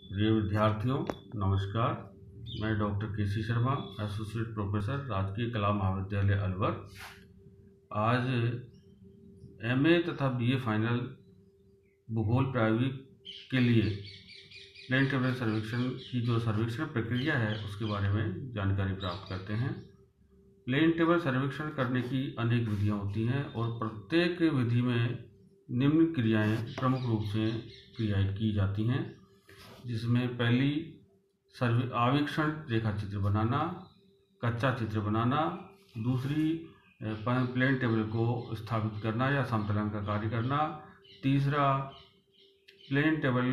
प्रिय विद्यार्थियों, नमस्कार। मैं doctor KC. Sharma, associate professor, राजकीय कला महाविद्यालय अलवर। आज एमए तथा बीए फाइनल भूगोल प्रायोगिक के लिए प्लेन टेबल सर्वेक्षण की जो सर्वेक्षण प्रक्रिया है उसके बारे में जानकारी प्राप्त करते हैं। प्लेन टेबल सर्वेक्षण करने की अनेक विधियां होती हैं और प्रत्येक विधि में निम्न क्रियाएं प्रमुख रूप से क्रियाएं की जाती हैं, जिसमें पहली आवीक्षण रेखा चित्र बनाना, कच्चा चित्र बनाना, दूसरी प्लेन टेबल को स्थापित करना या समतलन का कार्य करना, तीसरा प्लेन टेबल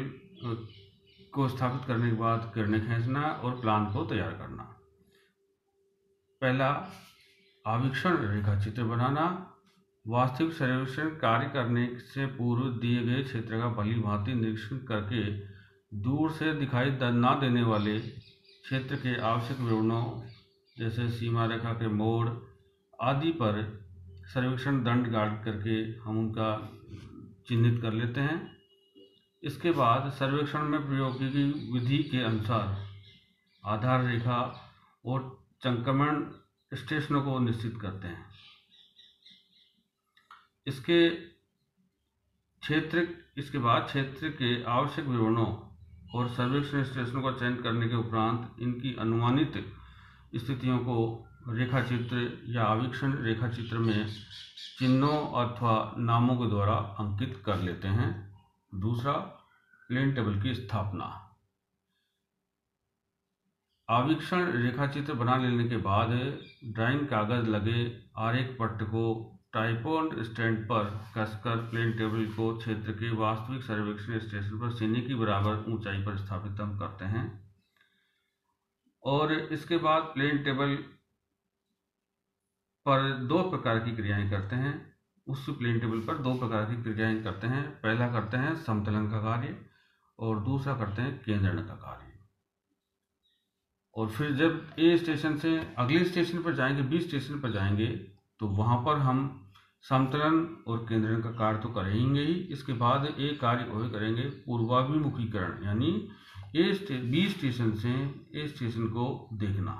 को स्थापित करने के बाद किरणें खींचना और प्लान को तैयार करना। पहला आवीक्षण रेखा चित्र बनाना। वास्तविक सर्वेक्षण कार्य करने से पूर्व दिए गए क्षेत्र का भली भांति निरीक्षण करके दूर से दिखाई ना देने वाले क्षेत्र के आवश्यक विवरणों जैसे सीमा रेखा के मोड़ आदि पर सर्वेक्षण दंड गाड़ करके हम उनका चिन्हित कर लेते हैं। इसके बाद सर्वेक्षण में प्रयोग की गई विधि के अनुसार आधार रेखा और संक्रमण स्टेशनों को निश्चित करते हैं। इसके बाद क्षेत्र के आवश्यक विवरणों और सर्वेक्षण स्टेशनों का चयन करने के उपरांत इनकी अनुमानित स्थितियों को रेखाचित्र या आवीक्षण रेखाचित्र में चिन्हों अथवा नामों के द्वारा अंकित कर लेते हैं। दूसरा, प्लेन टेबल की स्थापना। आवीक्षण रेखाचित्र बना लेने के बाद ड्राइंग कागज लगे आरेख पट्ट को ट्राइपॉड स्टैंड पर कसकर प्लेन टेबल को क्षेत्र के वास्तविक सर्वेक्षण स्टेशन पर सीने की बराबर ऊंचाई पर स्थापित हम करते हैं। और इसके बाद प्लेन टेबल पर दो प्रकार की क्रियाएं करते हैं। उस प्लेन टेबल पर दो प्रकार की क्रियाएं करते हैं। पहला करते हैं समतलन का कार्य और दूसरा करते हैं केंद्रण का कार्य। और फिर जब ए स्टेशन से अगले स्टेशन पर जाएंगे, बी स्टेशन पर जाएंगे, तो वहां पर हम समतलन और केंद्रण का कार्य तो करेंगे ही। इसके बाद एक कार्य और करेंगे पूर्वाभिमुखीकरण, यानी बी स्टेशन से ए स्टेशन को देखना।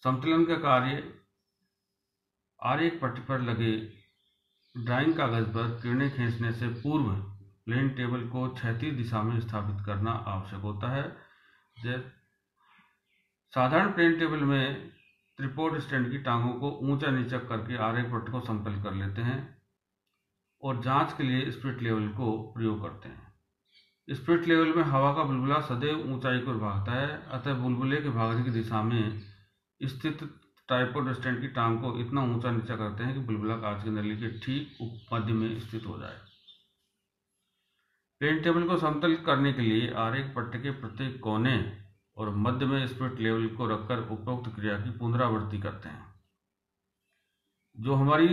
समतलन का कार्य आरेख पट्ट पर लगे ड्राइंग कागज पर किरणें खींचने से पूर्व प्लेन टेबल को क्षैतिज दिशा में स्थापित करना आवश्यक होता है। साधारण प्लेन टेबल में ट्राइपॉड स्टैंड की टांगों को ऊंचा नीचा करके आरेख पट्ट को समतल कर लेते हैं और जांच के लिए स्पिरिट लेवल को प्रयोग करते हैं। स्पिरिट लेवल में हवा का बुलबुला सदैव ऊंचाई को भागता है, अतः बुलबुले के भागने की दिशा में स्थित ट्राइपॉड स्टैंड की टांग को इतना ऊंचा नीचा करते हैं कि बुलबुला कांच की नली के ठीक मध्य में स्थित हो जाए। प्लेन टेबल को समतल करने के लिए आरेख पट्ट के प्रत्येक कोने और मध्य में स्पिरिट लेवल को रखकर उपरोक्त क्रिया की पुनरावृत्ति करते हैं। जो हमारी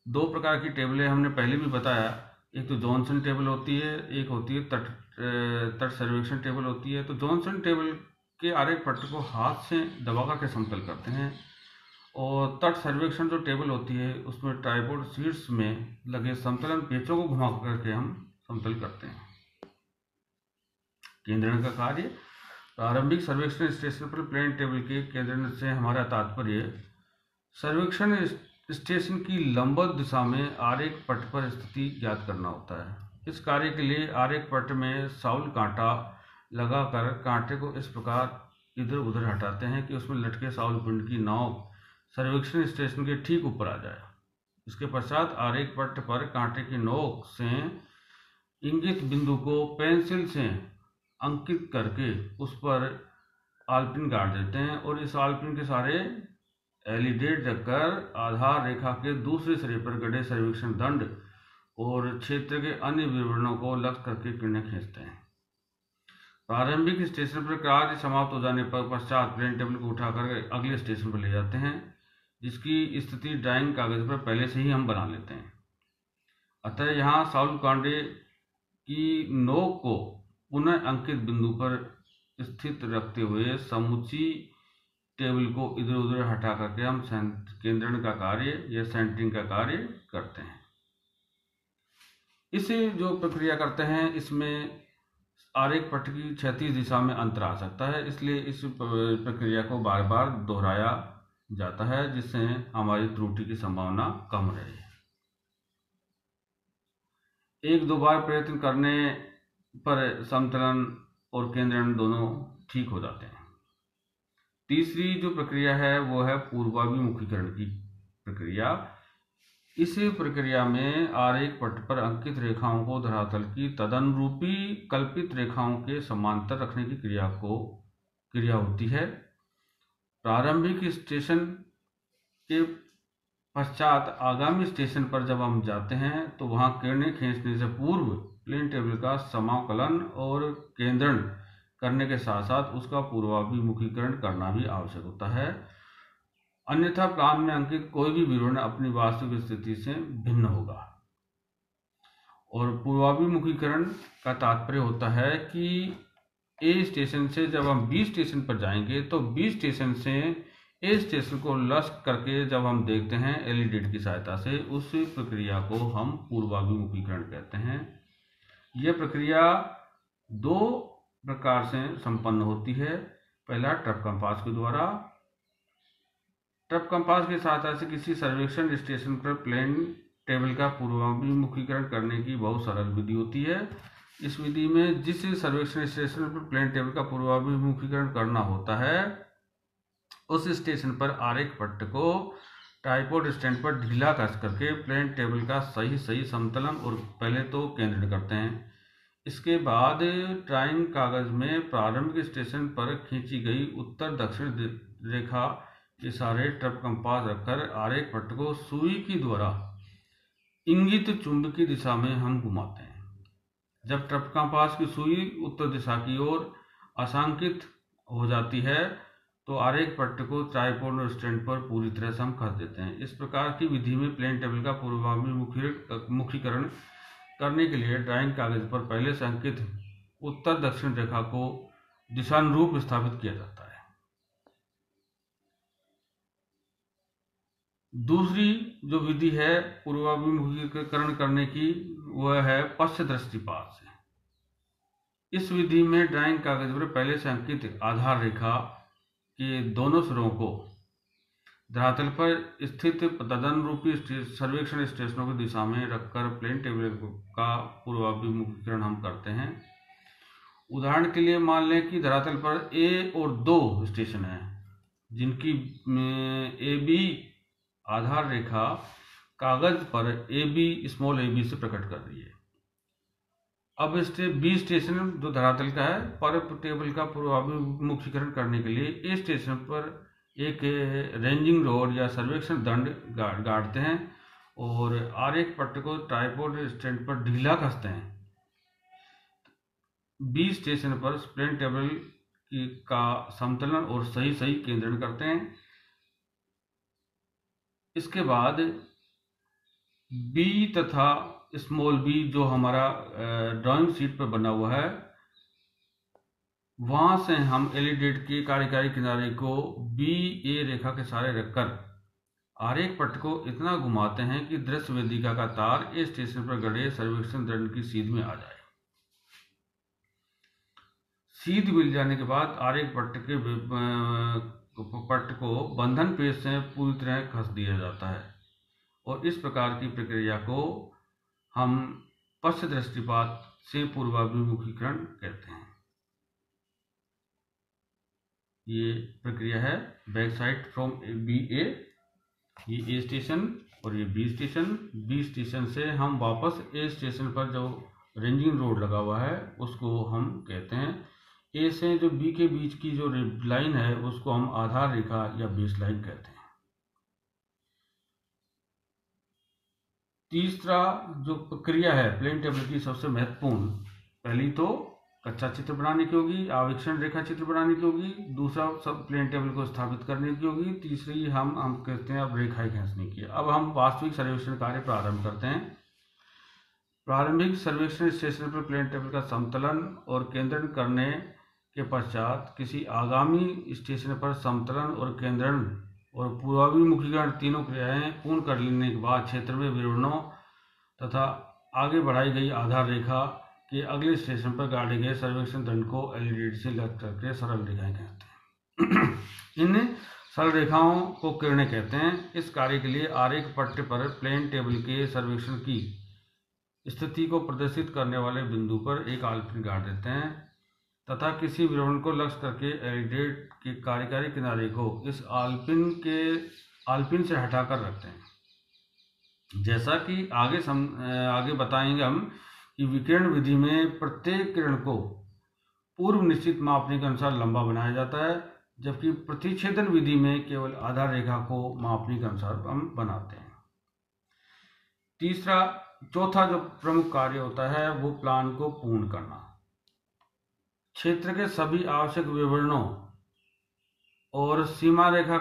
दो प्रकार की टेबलें हमने पहले भी बताया, एक तो जॉनसन टेबल होती है, एक होती है तट सर्वेक्षण टेबल होती है। तो जॉनसन टेबल के आरेख पट्ट को हाथ से दबा करके समतल करते हैं और तट सर्वेक्षण जो टेबल होती है उसमें ट्राइपॉड शीट्स में लगे समतलन पेचों को घुमा करके हम समतल करते हैं। केंद्रण का कार्य। प्रारंभिक सर्वेक्षण स्टेशन पर प्लेन टेबल के केंद्रण से हमारा तात्पर्य सर्वेक्षण स्टेशन की लंबवत दिशा में आरेख पट्ट पर स्थिति ज्ञात करना होता है। इस कार्य के लिए आरेख पट्ट में साउल कांटा लगाकर कांटे को इस प्रकार इधर उधर हटाते हैं कि उसमें लटके साउल पिंड की नोक सर्वेक्षण स्टेशन के ठीक ऊपर आ जाए। इसके पश्चात आरेख पट्ट पर कांटे की नोक से इंगित बिंदु को पेंसिल से अंकित करके उस पर आलपिन गाड़ देते हैं और इस आलपिन के सारे एलिडेट रखकर आधार रेखा के दूसरे सिरे पर गड़े सर्वेक्षण दंड और क्षेत्र के अन्य विवरणों को लक्ष्य करके किरणें खींचते हैं। प्रारंभिक स्टेशन पर कार्य समाप्त हो जाने पर पश्चात प्लेन टेबल को उठाकर अगले स्टेशन पर ले जाते हैं, जिसकी स्थिति ड्राइंग कागज पर पहले से ही हम बना लेते हैं। अतः यहाँ साउल कांटे की नोक को पुनः अंकित बिंदु पर स्थित रखते हुए समूची टेबल को इधर उधर हटा करके हम केंद्रण का कार्य या सेंटरिंग का कार्य करते हैं। इसे जो प्रक्रिया करते हैं इसमें आरेख पट्ट की क्षैतिज दिशा में अंतर आ सकता है, इसलिए इस प्रक्रिया को बार बार दोहराया जाता है जिससे हमारी त्रुटि की संभावना कम रहे। एक दो बार प्रयत्न करने पर समतलन और केंद्रण दोनों ठीक हो जाते हैं। तीसरी जो प्रक्रिया है वो है पूर्वाभिमुखीकरण की प्रक्रिया। इस प्रक्रिया में आरेख पट्ट पर अंकित रेखाओं को धरातल की तदनुरूपी कल्पित रेखाओं के समांतर रखने की क्रिया होती है। प्रारंभिक स्टेशन के पश्चात आगामी स्टेशन पर जब हम जाते हैं तो वहां किरणें खींचने से पूर्व प्लेन टेबल का समाकलन और केंद्रण करने के साथ साथ उसका पूर्वाभिमुखीकरण करना भी आवश्यक होता है, अन्यथा प्लान में अंकित कोई भी विवरण अपनी वास्तविक स्थिति से भिन्न होगा। और पूर्वाभिमुखीकरण का तात्पर्य होता है कि ए स्टेशन से जब हम बी स्टेशन पर जाएंगे तो बी स्टेशन से ए स्टेशन को लक्ष्य करके जब हम देखते हैं एलईडी की सहायता से, उस प्रक्रिया को हम पूर्वाभिमुखीकरण कहते हैं। यह प्रक्रिया दो प्रकार से संपन्न होती है। पहला ट्रप कंपास के द्वारा। ट्रप कंपास के साथ ऐसे किसी सर्वेक्षण स्टेशन पर प्लेन टेबल का पूर्वाभिमुखीकरण करने की बहुत सरल विधि होती है। इस विधि में जिस सर्वेक्षण स्टेशन पर प्लेन टेबल का पूर्वाभिमुखीकरण करना होता है उस स्टेशन पर आरेख पट्ट को ट्राइपॉड स्टैंड पर ढीला कस करके प्लेन टेबल का सही समतलन और पहले तो केंद्रण करते हैं। इसके बाद ड्राइंग कागज में प्रारंभिक स्टेशन पर खींची गई उत्तर दक्षिण रेखा के सारे ट्रप कंपास रखकर आरेख पट्ट को सुई की द्वारा इंगित चुंबकीय दिशा में हम घुमाते हैं। जब ट्रप कंपास की सुई उत्तर दिशा की ओर अशांकित हो जाती है तो आरेख पट्ट को ट्राइपॉड स्टैंड पर पूरी तरह से हम कस देते हैं। इस प्रकार की विधि में प्लेन टेबल का पूर्वाभिमुखीकरण करने के लिए ड्राइंग कागज पर पहले से अंकित उत्तर दक्षिण रेखा को दिशानुरूप स्थापित किया जाता है। दूसरी जो विधि है पूर्वाभिमुखीकरण करने की वह है पश्च दृष्टिपात से। इस विधि में ड्राइंग कागज पर पहले से अंकित आधार रेखा के दोनों सिरों को धरातल पर स्थित तदनुरूपी सर्वेक्षण स्टेशनों की दिशा में रखकर प्लेन टेबल का पूर्वाभिमुखीकरण हम करते हैं। उदाहरण के लिए मान लें कि धरातल पर ए और दो स्टेशन हैं जिनकी ए बी आधार रेखा कागज पर A B small a b से प्रकट कर रही है। अब बी स्टेशन जो धरातल का है पर टेबल का पूर्वाभिमुखीकरण करने के लिए ए स्टेशन पर एक रेंजिंग रोड या सर्वेक्षण दंड गाड़ते हैं और आरेख पट्ट को ट्राइपॉड स्टैंड पर ढीला कसते हैं। बी स्टेशन पर प्लेन टेबल का समतलन और सही केंद्रण करते हैं। इसके बाद बी तथा स्मॉल बी जो हमारा ड्राइंग शीट पर बना हुआ है वहां से हम एलईडी के कार्यकारी किनारे को बी ए रेखा के सहारे रखकर आरेख पट्ट को इतना घुमाते हैं कि दृश्य वेदिका का तार ए स्टेशन पर गड़े सर्वेक्षण दंड की सीध में आ जाए। सीध मिल जाने के बाद आरेख पट्ट को बंधन पेज से पूरी तरह कस दिया जाता है और इस प्रकार की प्रक्रिया को हम पश्च दृष्टिपात से पूर्वाभिमुखीकरण कहते हैं। ये प्रक्रिया है बैक साइड फ्रॉम बी ए, ये ए स्टेशन और ये बी स्टेशन। बी स्टेशन से हम वापस ए स्टेशन पर जो रेंजिंग रोड लगा हुआ है उसको हम कहते हैं। ए से जो बी के बीच की जो लाइन है उसको हम आधार रेखा या बेस लाइन कहते हैं। तीसरा जो प्रक्रिया है प्लेन टेबल की सबसे महत्वपूर्ण, पहली तो कच्चा चित्र बनाने की होगी, आवेक्षण रेखा चित्र बनाने की होगी, दूसरा सब प्लेन टेबल को स्थापित करने की होगी, तीसरी हम कहते हैं अब रेखाएं खींचने की। अब हम वास्तविक सर्वेक्षण कार्य प्रारंभ करते हैं। प्रारंभिक सर्वेक्षण स्टेशन पर प्लेन टेबल का समतलन और केंद्रण करने के पश्चात किसी आगामी स्टेशन पर समतलन और केंद्रण और पूर्वाभिमुखीकरण तीनों क्रियाएं पूर्ण कर लेने के बाद क्षेत्र में विवरणों तथा आगे बढ़ाई गई आधार रेखा के अगले स्टेशन पर गाड़े गए सर्वेक्षण दंड को एलईडी से लग करके सरल रेखाएं कहते हैं। इन सरल रेखाओं को किरणें कहते हैं। इस कार्य के लिए आरेख पट्टे पर प्लेन टेबल के सर्वेक्षण की स्थिति को प्रदर्शित करने वाले बिंदु पर एक आल्पिन गाड़ देते हैं तथा किसी विवरण को लक्ष्य करके एलईडी के कार्यकारी किनारे को इस आल्पिन से हटाकर रखते हैं। जैसा कि आगे बताएंगे हम कि विकिरण विधि में प्रत्येक किरण को पूर्व निश्चित मापने के अनुसार लंबा बनाया जाता है, जबकि प्रतिच्छेदन विधि में केवल आधार रेखा को मापने के अनुसार हम बनाते हैं। चौथा जो प्रमुख कार्य होता है वो प्लान को पूर्ण करना। क्षेत्र के सभी आवश्यक विवरणों और सीमा रेखा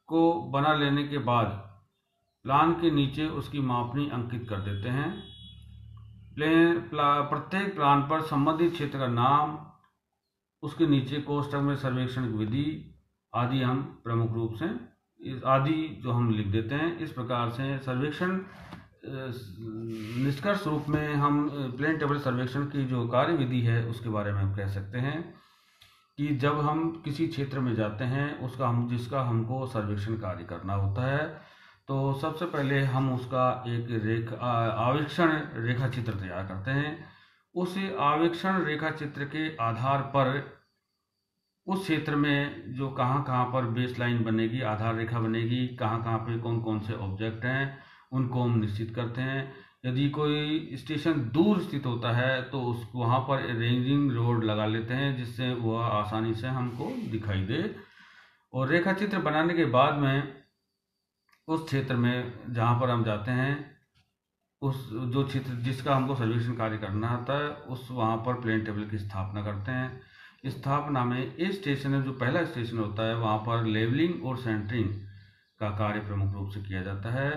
को बना लेने के बाद प्लान के नीचे उसकी मापनी अंकित कर देते हैं। प्रत्येक प्लान पर संबंधित क्षेत्र का नाम, उसके नीचे कोष्ठक में सर्वेक्षण की विधि आदि हम प्रमुख रूप से जो हम लिख देते हैं। इस प्रकार से सर्वेक्षण निष्कर्ष रूप में हम प्लेन टेबल सर्वेक्षण की जो कार्य विधि है उसके बारे में हम कह सकते हैं कि जब हम किसी क्षेत्र में जाते हैं जिसका हमको सर्वेक्षण कार्य करना होता है, तो सबसे पहले हम उसका एक आवेक्षण रेखा चित्र तैयार करते हैं। उस आवेक्षण रेखा चित्र के आधार पर उस क्षेत्र में जो कहाँ पर बेस लाइन बनेगी, आधार रेखा बनेगी, कहाँ पे कौन कौन से ऑब्जेक्ट हैं उनको हम निश्चित करते हैं। यदि कोई स्टेशन दूर स्थित होता है तो वहाँ पर रेंजिंग रोड लगा लेते हैं जिससे वह आसानी से हमको दिखाई दे। और रेखा चित्र बनाने के बाद में उस क्षेत्र में जहाँ पर हम जाते हैं, उस जो क्षेत्र जिसका हमको सर्वेक्षण कार्य करना होता है वहाँ पर प्लेन टेबल की स्थापना करते हैं। स्थापना में इस स्टेशन में जो पहला स्टेशन होता है वहाँ पर लेवलिंग और सेंटरिंग का कार्य प्रमुख रूप से किया जाता है।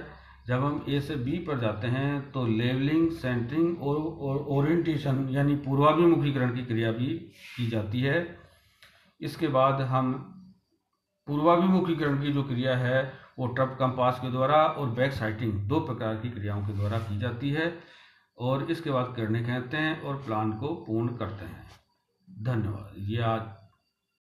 जब हम ए से बी पर जाते हैं तो लेवलिंग, सेंटरिंग और ओरिएंटेशन यानी पूर्वाभिमुखीकरण की क्रिया भी की जाती है। इसके बाद हम पूर्वाभिमुखीकरण की जो क्रिया है वो ट्रप कंपास के द्वारा और बैक साइटिंग 2 प्रकार की क्रियाओं के द्वारा की जाती है। और इसके बाद किरणें कहते हैं और प्लान को पूर्ण करते हैं। धन्यवाद। ये आज